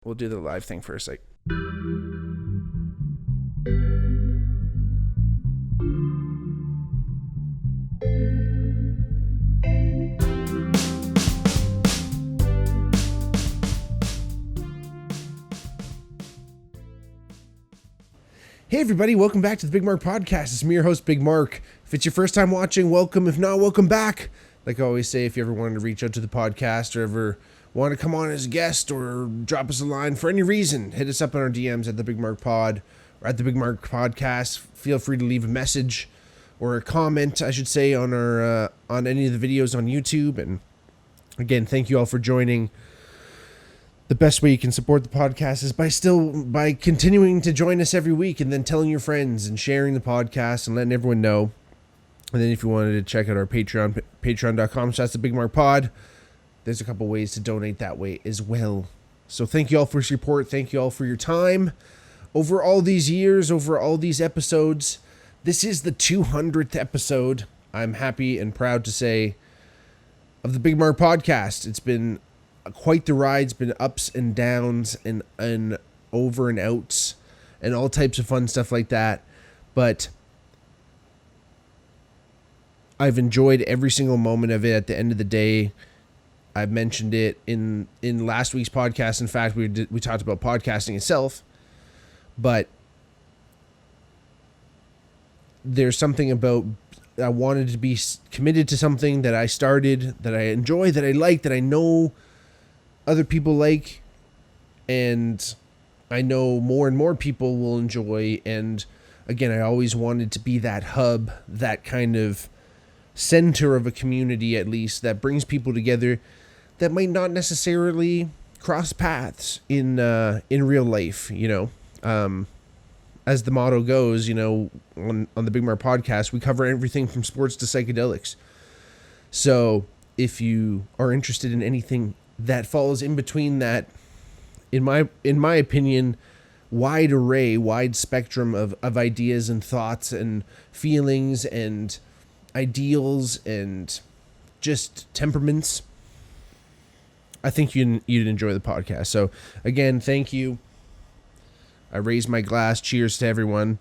we'll do the live thing first. Like, hey everybody, welcome back to the Bigmark podcast. It's me, your host, Bigmark. If it's your first time watching, welcome. If not, welcome back. Like I always say, if you ever wanted to reach out to the podcast or ever want to come on as a guest or drop us a line for any reason, hit us up on our DMs at the Bigmark Pod or at the Bigmark Podcast. Feel free to leave a message or a comment, I should say, on our on any of the videos on YouTube. And again, thank you all for joining. The best way you can support the podcast is by continuing to join us every week and then telling your friends and sharing the podcast and letting everyone know. And then if you wanted to check out our Patreon, patreon.com/thebigmarkpod, there's a couple ways to donate that way as well. So thank you all for your support. Thank you all for your time. Over all these years, over all these episodes, this is the 200th episode, I'm happy and proud to say, of the Bigmark podcast. It's been quite the ride. It's been ups and downs and over and outs and all types of fun stuff like that. But I've enjoyed every single moment of it. At the end of the day, I've mentioned it in last week's podcast. In fact, we talked about podcasting itself, but there's something about I wanted to be committed to something that I started, that I enjoy, that I like, that I know other people like, and I know more and more people will enjoy. And again, I always wanted to be that hub, that kind of center of a community, at least, that brings people together that might not necessarily cross paths in real life, you know. As the motto goes, you know, on the Bigmark podcast, we cover everything from sports to psychedelics. So if you are interested in anything that falls in between that, in my opinion, wide spectrum of ideas and thoughts and feelings and ideals and just temperaments, I think you'd enjoy the podcast. So again, thank you. I raise my glass. Cheers to everyone.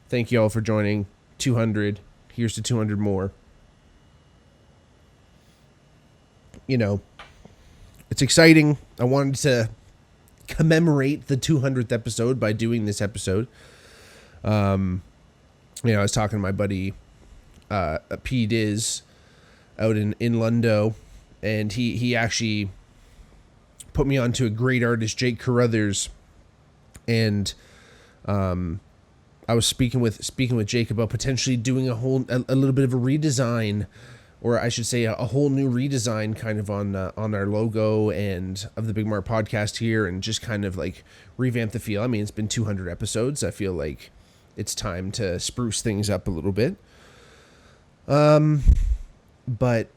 Thank you all for joining. 200. Here's to 200 more. You know, it's exciting. I wanted to commemorate the 200th episode by doing this episode. You know, I was talking to my buddy P. Diz out in Lundo, and he actually put me on to a great artist, Jake Carruthers, and I was speaking with Jake about potentially doing a little bit of a redesign, or I should say a whole new redesign kind of on our logo and of the Bigmark podcast here, and just kind of like revamp the feel. I mean, it's been 200 episodes. I feel like it's time to spruce things up a little bit. But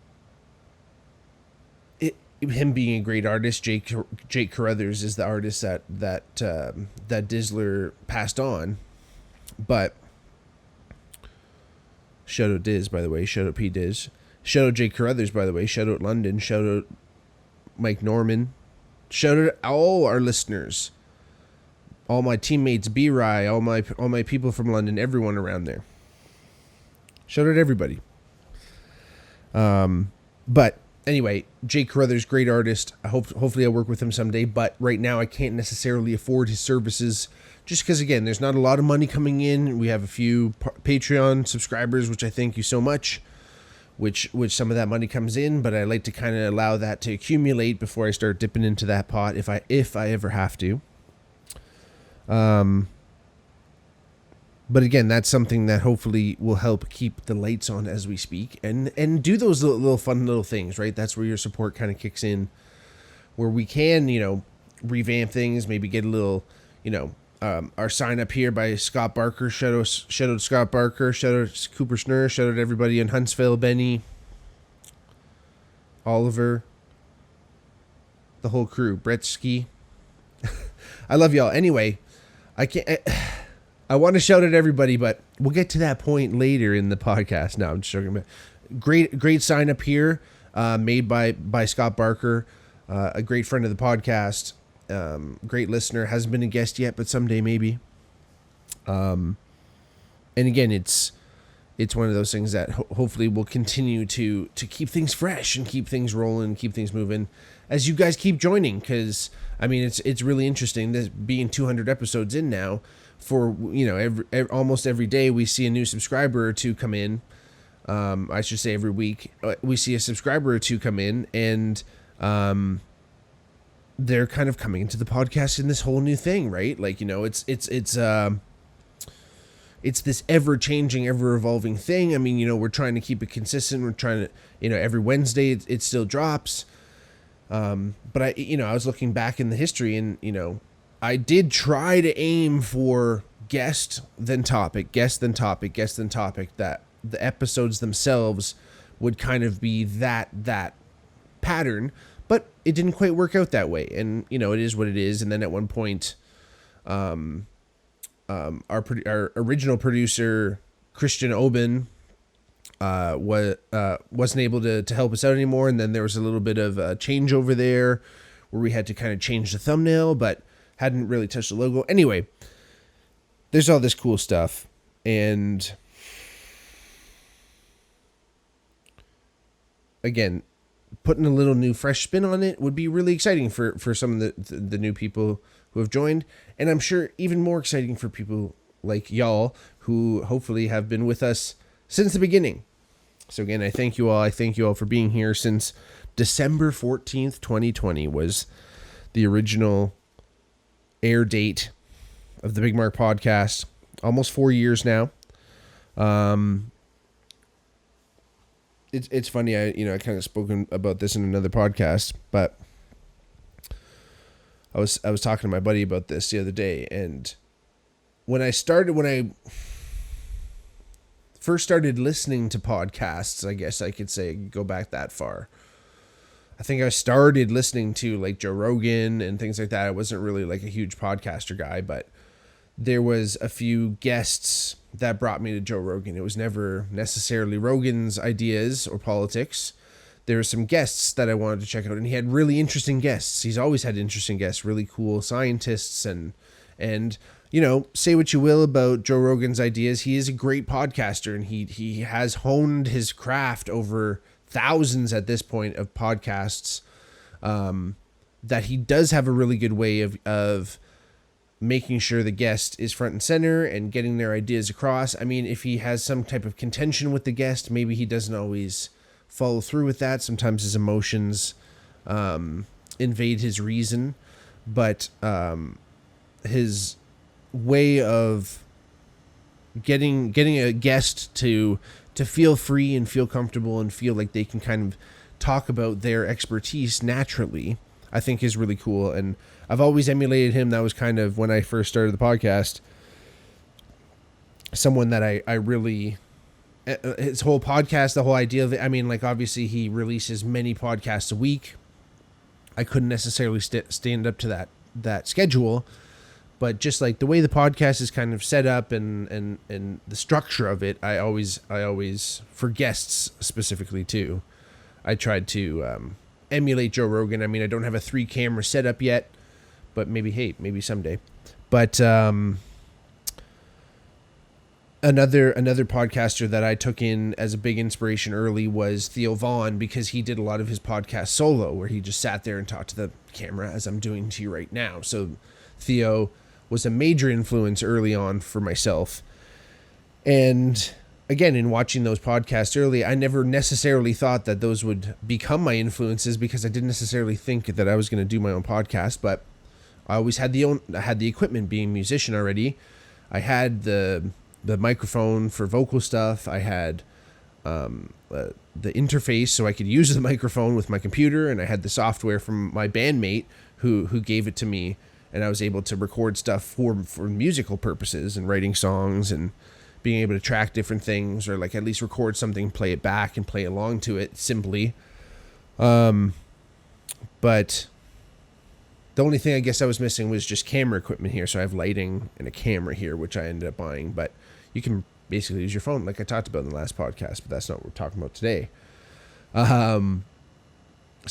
him being a great artist, Jake Carruthers is the artist that Dizzler passed on. But shout out Diz, by the way. Shout out P. Diz. Shout out Jake Carruthers, by the way. Shout out London. Shout out Mike Norman. Shout out all our listeners, all my teammates, B-Rye, all my people from London, everyone around there. Shout out everybody. But anyway, Jake Carruthers, great artist. Hopefully I'll work with him someday, but right now I can't necessarily afford his services just because, again, there's not a lot of money coming in. We have a few Patreon subscribers, which I thank you so much, which some of that money comes in, but I like to kind of allow that to accumulate before I start dipping into that pot if I ever have to. But again, that's something that hopefully will help keep the lights on as we speak and do those little fun little things, right? That's where your support kind of kicks in, where we can, you know, revamp things, maybe get a little, you know, our sign up here by Scott Barker. Shout out Scott Barker. Shout out Cooper Schnurr. Shout out everybody in Huntsville, Benny, Oliver, the whole crew, Bretsky. I love y'all. Anyway, I want to shout at everybody, but we'll get to that point later in the podcast. No, I'm just joking. But great sign up here, made by Scott Barker, a great friend of the podcast. great listener, hasn't been a guest yet, but someday maybe. And again, it's one of those things that hopefully will continue to keep things fresh and keep things rolling, keep things moving as you guys keep joining. Because I mean, it's really interesting, this being 200 episodes in now. For, you know, almost every day we see a new subscriber or two come in. I should say every week we see a subscriber or two come in, and they're kind of coming into the podcast in this whole new thing, right? Like, you know, it's this ever changing, ever evolving thing. I mean, you know, we're trying to keep it consistent. We're trying to, you know, every Wednesday it still drops. But I was looking back in the history, and, you know, I did try to aim for guest then topic, guest then topic, guest then topic, that the episodes themselves would kind of be that pattern, but it didn't quite work out that way. And, you know, it is what it is. And then at one point, our original producer, Christian Oben, wasn't able to help us out anymore. And then there was a little bit of a change over there where we had to kind of change the thumbnail, but hadn't really touched the logo. Anyway, there's all this cool stuff, and again, putting a little new fresh spin on it would be really exciting for some of the new people who have joined, and I'm sure even more exciting for people like y'all who hopefully have been with us since the beginning. So again, I thank you all. I thank you all for being here since December 14th, 2020 was the original air date of the Bigmark podcast. Almost 4 years now. It's funny. I kind of spoken about this in another podcast, but I was talking to my buddy about this the other day, and when I first started listening to podcasts, I guess I could say, go back that far. I think I started listening to like Joe Rogan and things like that. I wasn't really like a huge podcaster guy, but there was a few guests that brought me to Joe Rogan. It was never necessarily Rogan's ideas or politics. There were some guests that I wanted to check out, and he had really interesting guests. He's always had interesting guests, really cool scientists, and you know, say what you will about Joe Rogan's ideas, he is a great podcaster, and he has honed his craft over thousands at this point of podcasts, that he does have a really good way of making sure the guest is front and center and getting their ideas across. I mean, if he has some type of contention with the guest, maybe he doesn't always follow through with that. Sometimes his emotions invade his reason, but his way of getting a guest to feel free and feel comfortable and feel like they can kind of talk about their expertise naturally, I think is really cool. And I've always emulated him. That was kind of when I first started the podcast, someone that I really, his whole podcast, the whole idea of it, I mean, like, obviously he releases many podcasts a week. I couldn't necessarily stand up to that schedule, but just like the way the podcast is kind of set up and the structure of it, I always, for guests specifically too, I tried to emulate Joe Rogan. I mean, I don't have a 3-camera setup yet, but maybe someday. But another podcaster that I took in as a big inspiration early was Theo Vaughn, because he did a lot of his podcast solo, where he just sat there and talked to the camera as I'm doing to you right now. So Theo was a major influence early on for myself. And again, in watching those podcasts early, I never necessarily thought that those would become my influences, because I didn't necessarily think that I was going to do my own podcast. But I always had the equipment, being a musician already. I had the microphone for vocal stuff. I had the interface so I could use the microphone with my computer, and I had the software from my bandmate who gave it to me, and I was able to record stuff for musical purposes and writing songs and being able to track different things, or like at least record something, play it back and play along to it simply. But the only thing I guess I was missing was just camera equipment here. So I have lighting and a camera here, which I ended up buying, but you can basically use your phone like I talked about in the last podcast, but that's not what we're talking about today. So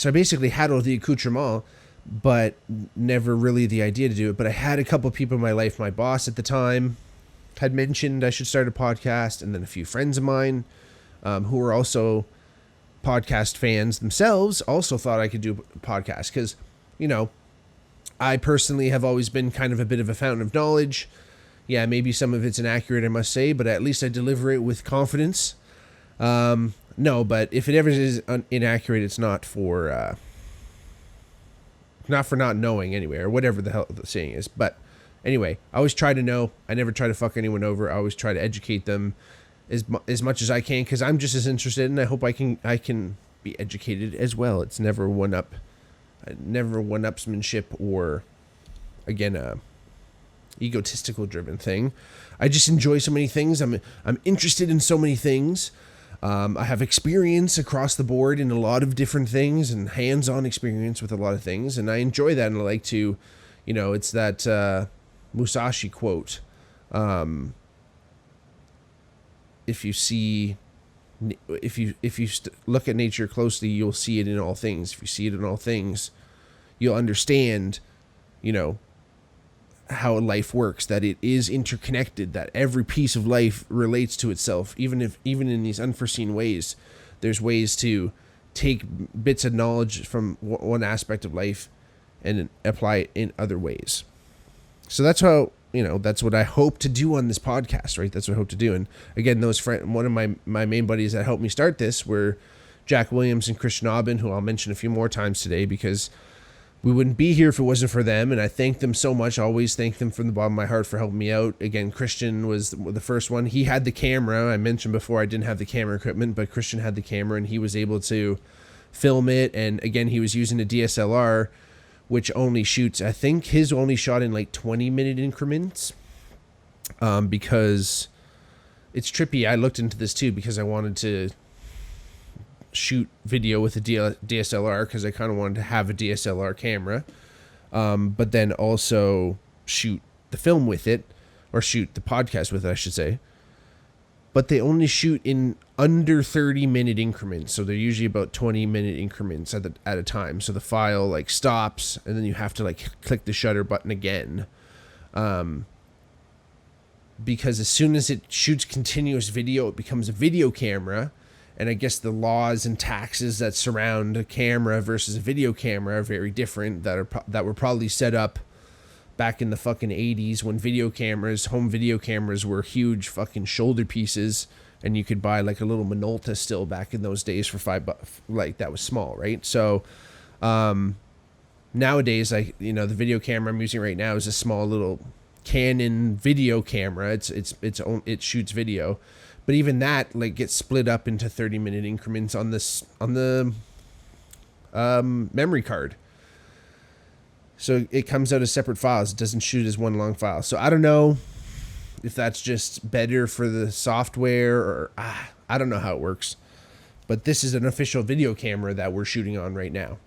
I basically had all the accoutrement, but never really the idea to do it. But I had a couple people in my life. My boss at the time had mentioned I should start a podcast, and then a few friends of mine who were also podcast fans themselves also thought I could do a podcast because, I personally have always been kind of a bit of a fountain of knowledge. Yeah, maybe some of it's inaccurate, I must say, but at least I deliver it with confidence. No, but if it ever is inaccurate, it's not for not knowing anyway, or whatever the hell the saying is. But anyway, I always try to know. I never try to fuck anyone over. I always try to educate them as much as I can, because I'm just as interested, and I hope I can be educated as well. It's never one-upsmanship or, again, a egotistical driven thing. I just enjoy so many things. I'm interested in so many things. I have experience across the board in a lot of different things, and hands-on experience with a lot of things, and I enjoy that. And I like to, it's that Musashi quote. If you look at nature closely, you'll see it in all things. If you see it in all things, you'll understand, how life works, that it is interconnected, that every piece of life relates to itself, even in these unforeseen ways. There's ways to take bits of knowledge from one aspect of life and apply it in other ways. So that's how, that's what I hope to do on this podcast, right? That's what I hope to do. And again, one of my main buddies that helped me start this were Jack Williams and Christian Aubin, who I'll mention a few more times today, because we wouldn't be here if it wasn't for them, and I thank them so much. I always thank them from the bottom of my heart for helping me out. Again, Christian was the first one. He had the camera. I mentioned before I didn't have the camera equipment, but Christian had the camera, and he was able to film it. And again, he was using a DSLR, which only shoots, I think his only shot in like 20-minute increments, because it's trippy. I looked into this too because I wanted to shoot video with a DSLR because I kind of wanted to have a DSLR camera, but then also shoot the film with it, or shoot the podcast with it, I should say. But they only shoot in under 30-minute increments, so they're usually about 20-minute increments at a time. So the file like stops, and then you have to like click the shutter button again, because as soon as it shoots continuous video, it becomes a video camera. And I guess the laws and taxes that surround a camera versus a video camera are very different. That were probably set up back in the fucking 80s when home video cameras were huge fucking shoulder pieces, and you could buy like a little Minolta still back in those days for $5. Like, that was small, right? So nowadays, the video camera I'm using right now is a small little Canon video camera. It shoots video. But even that like gets split up into 30-minute increments on the memory card. So it comes out as separate files. It doesn't shoot as one long file. So I don't know if that's just better for the software, or I don't know how it works. But this is an official video camera that we're shooting on right now.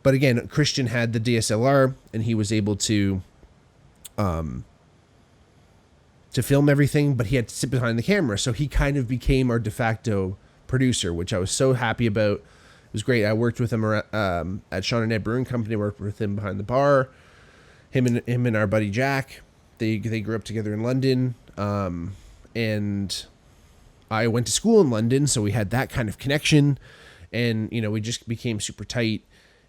But again, Christian had the DSLR, and he was able to film everything, but he had to sit behind the camera. So he kind of became our de facto producer, which I was so happy about. It was great. I worked with him at Sean and Ed Brewing Company. I worked with him behind the bar. Him and our buddy Jack, they grew up together in London. And I went to school in London, so we had that kind of connection. And, we just became super tight.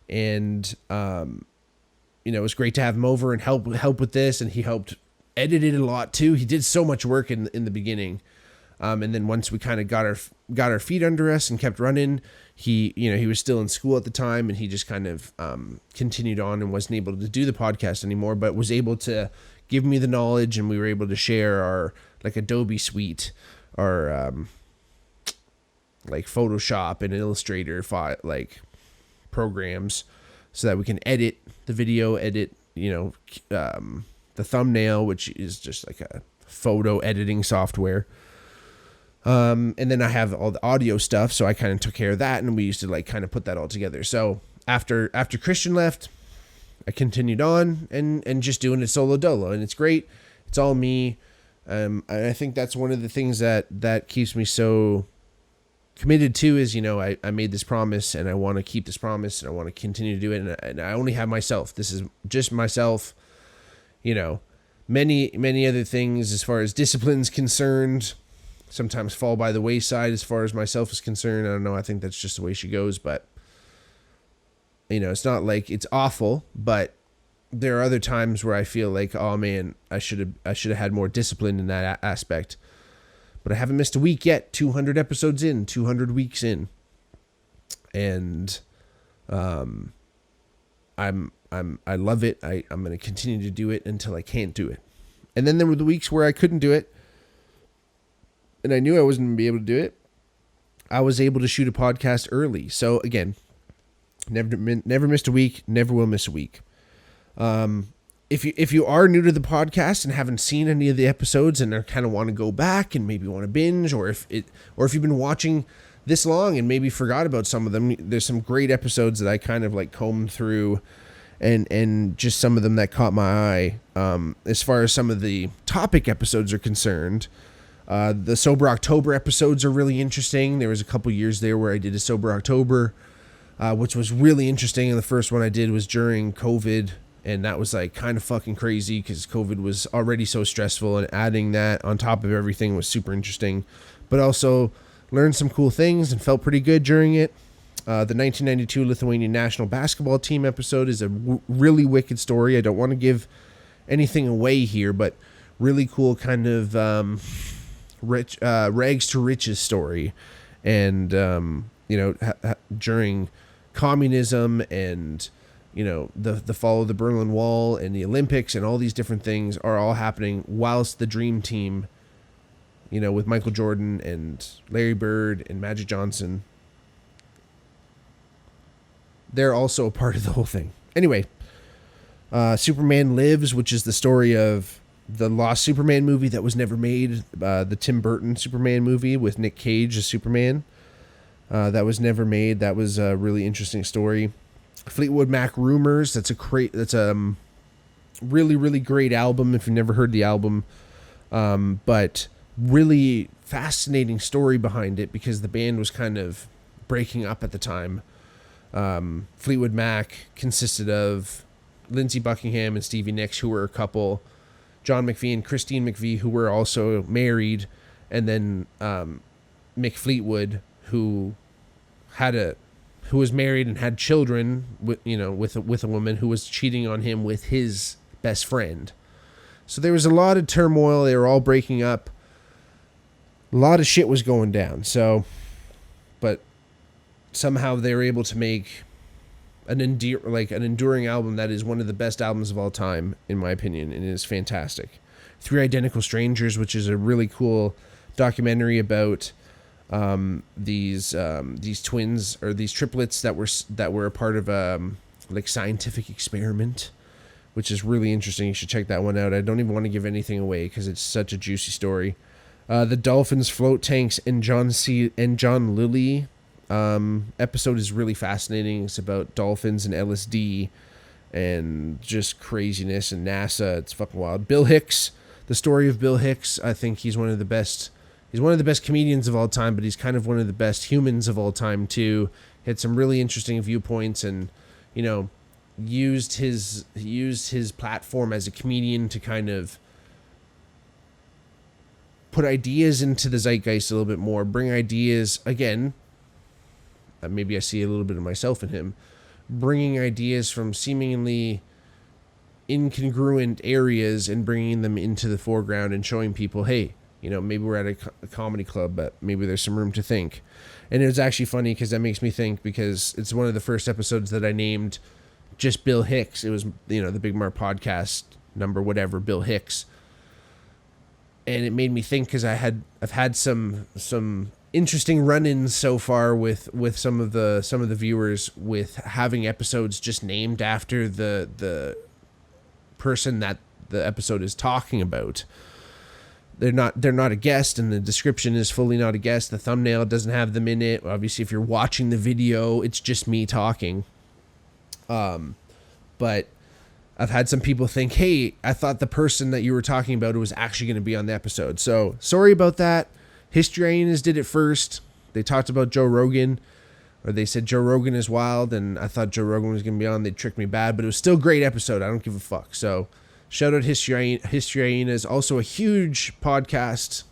And, it was great to have him over and help with this. And he helped edit it a lot too. He did so much work in the beginning. And then once we kind of got our feet under us and kept running, he was still in school at the time, and he just kind of continued on and wasn't able to do the podcast anymore, but was able to give me the knowledge, and we were able to share our like Adobe suite, our like Photoshop and Illustrator programs, so that we can edit the video, the thumbnail, which is just like a photo editing software. And then I have all the audio stuff, so I kind of took care of that, and we used to like kind of put that all together. So after Christian left, I continued on and just doing it solo dolo, and it's great. It's all me. I think that's one of the things that keeps me so committed to is, I made this promise and I want to keep this promise and I want to continue to do it. And I only have myself. This is just myself. Many other things as far as discipline's concerned sometimes fall by the wayside as far as myself is concerned. I don't know. I think that's just the way she goes, but it's not like it's awful, but there are other times where I feel like, oh man, I should have had more discipline in that aspect. But I haven't missed a week yet. 200 episodes in, 200 weeks in, and I love it. I'm going to continue to do it until I can't do it. And then there were the weeks where I couldn't do it, and I knew I wasn't going to be able to do it. I was able to shoot a podcast early. So again, never missed a week. Never will miss a week. If you are new to the podcast and haven't seen any of the episodes and kind of want to go back and maybe want to binge, or if you've been watching this long and maybe forgot about some of them, there's some great episodes that I kind of like combed through, and just some of them that caught my eye. As far as some of the topic episodes are concerned, the Sober October episodes are really interesting. There was a couple years there where I did a Sober October, which was really interesting. And the first one I did was during COVID. And that was like kind of fucking crazy because COVID was already so stressful, and adding that on top of everything was super interesting, but also learned some cool things and felt pretty good during it. The 1992 Lithuanian national basketball team episode is a really wicked story. I don't want to give anything away here, but really cool kind of rags to riches story. And, during communism and the fall of the Berlin Wall and the Olympics and all these different things are all happening whilst the Dream Team, with Michael Jordan and Larry Bird and Magic Johnson, they're also a part of the whole thing. Anyway, Superman Lives, which is the story of the lost Superman movie that was never made, the Tim Burton Superman movie with Nick Cage as Superman, that was never made. That was a really interesting story. Fleetwood Mac Rumors, that's a really, really great album if you've never heard the album, but really fascinating story behind it because the band was kind of breaking up at the time. Fleetwood Mac consisted of Lindsey Buckingham and Stevie Nicks, who were a couple, John McVie and Christine McVie, who were also married, and then Mick Fleetwood, who was married and had children with a woman who was cheating on him with his best friend. So there was a lot of turmoil. They were all breaking up. A lot of shit was going down. But somehow they were able to make an enduring album that is one of the best albums of all time, in my opinion, and it is fantastic. Three Identical Strangers, which is a really cool documentary about these twins, or these triplets that were a part of a scientific experiment, which is really interesting. You should check that one out. I don't even want to give anything away because it's such a juicy story. The Dolphins, Float Tanks, and John Lilly episode is really fascinating. It's about dolphins and LSD and just craziness and NASA. It's fucking wild. Bill Hicks, the story of Bill Hicks. I think he's one of the best. He's one of the best comedians of all time, but he's kind of one of the best humans of all time too. He had some really interesting viewpoints, and used his platform as a comedian to kind of put ideas into the zeitgeist a little bit more, bring ideas again. Maybe I see a little bit of myself in him, bringing ideas from seemingly incongruent areas and bringing them into the foreground and showing people, hey, maybe we're at a comedy club, but maybe there's some room to think. And it was actually funny because that makes me think, because it's one of the first episodes that I named just Bill Hicks. It was, the Bigmark podcast number, whatever, Bill Hicks. And it made me think because I've had some interesting run-ins so far with some of the viewers with having episodes just named after the person that the episode is talking about. They're not a guest, and the description is fully not a guest. The thumbnail doesn't have them in it. Obviously, if you're watching the video, it's just me talking. But I've had some people think, hey, I thought the person that you were talking about was actually going to be on the episode. So sorry about that. History Hyenas did it first. They talked about Joe Rogan, or they said Joe Rogan is wild, and I thought Joe Rogan was going to be on. They tricked me bad, but it was still a great episode. I don't give a fuck. So shout out History Hyenas, also a huge podcast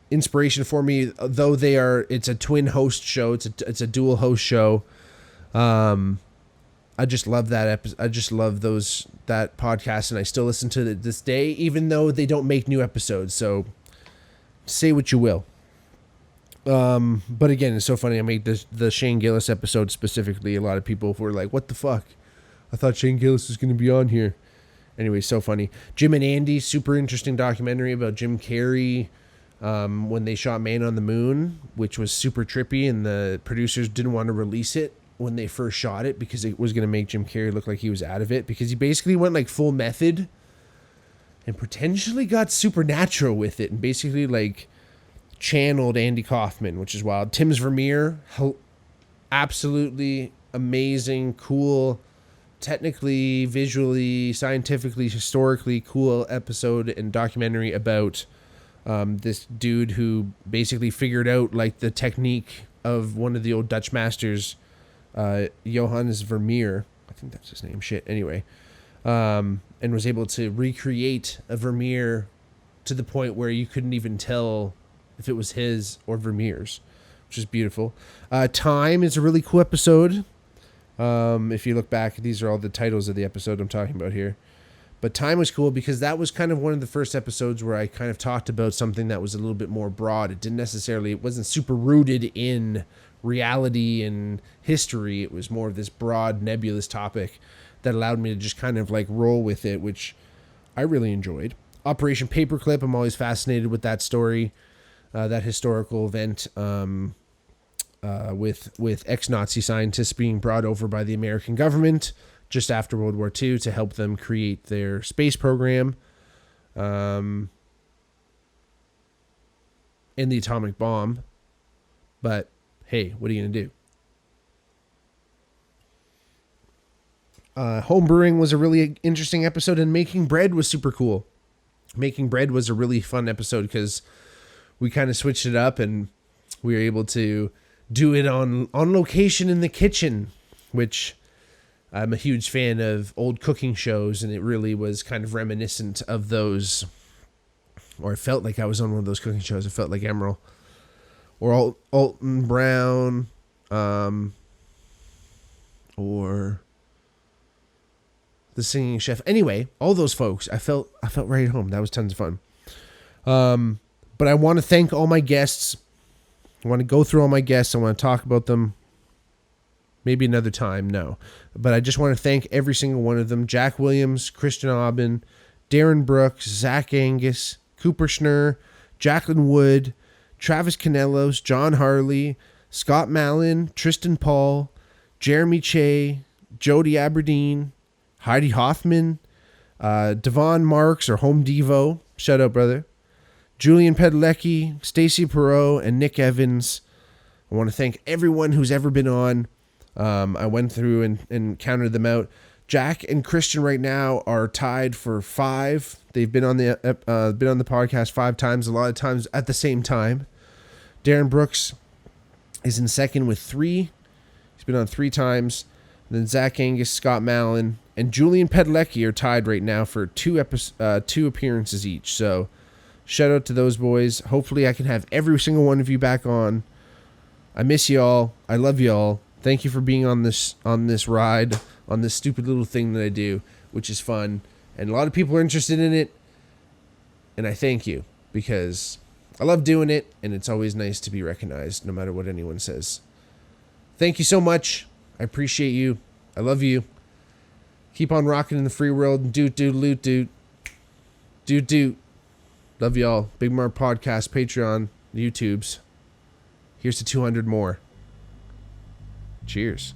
inspiration for me, though it's a twin host show. It's a dual host show. I just love that episode. I just love that podcast, and I still listen to it this day, even though they don't make new episodes. So say what you will. But again, it's so funny. I made the Shane Gillis episode specifically. A lot of people were like, "What the fuck? I thought Shane Gillis was going to be on here." Anyway, so funny. Jim and Andy, super interesting documentary about Jim Carrey when they shot Man on the Moon, which was super trippy, and the producers didn't want to release it when they first shot it because it was going to make Jim Carrey look like he was out of it, because he basically went like full method and potentially got supernatural with it and basically like channeled Andy Kaufman, which is wild. Tim's Vermeer, absolutely amazing, cool, technically, visually, scientifically, historically cool episode and documentary about this dude who basically figured out like the technique of one of the old Dutch masters, Johannes Vermeer, I think that's his name, anyway, and was able to recreate a Vermeer to the point where you couldn't even tell if it was his or Vermeer's, which is beautiful. Time is a really cool episode. If you look back, these are all the titles of the episode I'm talking about here. But Time was cool because that was kind of one of the first episodes where I kind of talked about something that was a little bit more broad. It wasn't super rooted in reality and history. It was more of this broad, nebulous topic that allowed me to just kind of like roll with it, which I really enjoyed. Operation Paperclip, I'm always fascinated with that story, that historical event with ex-Nazi scientists being brought over by the American government just after World War II to help them create their space program and the atomic bomb. But hey, what are you going to do? Homebrewing was a really interesting episode, and Making Bread was super cool. Making Bread was a really fun episode because we kind of switched it up and we were able to do it on location in the kitchen, which I'm a huge fan of old cooking shows, and it really was kind of reminiscent of those, or I felt like I was on one of those cooking shows. It felt like Emerald or Alton Brown, or The Singing Chef. Anyway, all those folks, I felt right at home. That was tons of fun. But I want to thank all my guests. I want to go through all my guests. I want to talk about them. Maybe another time, no. But I just want to thank every single one of them. Jack Williams, Christian Aubin, Darren Brooks, Zach Angus, Cooper Schnurr, Jacqueline Wood, Travis Canellos, John Harley, Scott Mallon, Tristan Paul, Jeremy Che, Jody Aberdeen, Heidi Hoffman, Devon Marks, or Home Devo, shout out, brother, Julian Pedelecki, Stacy Perot, and Nick Evans. I want to thank everyone who's ever been on. I went through and counted them out. Jack and Christian right now are tied for 5. They've been on the podcast 5 times, a lot of times at the same time. Darren Brooks is in second with 3. He's been on 3 times. Then Zach Angus, Scott Mallon, and Julian Pedelecki are tied right now for 2 appearances each. So shout out to those boys. Hopefully I can have every single one of you back on. I miss y'all. I love y'all. Thank you for being on this ride, on this stupid little thing that I do, which is fun. And a lot of people are interested in it. And I thank you because I love doing it, and it's always nice to be recognized no matter what anyone says. Thank you so much. I appreciate you. I love you. Keep on rocking in the free world. Doot, doot, loot, doot. Doot, doot. Love y'all. Bigmark Podcast, Patreon, YouTubes. Here's to 200 more. Cheers.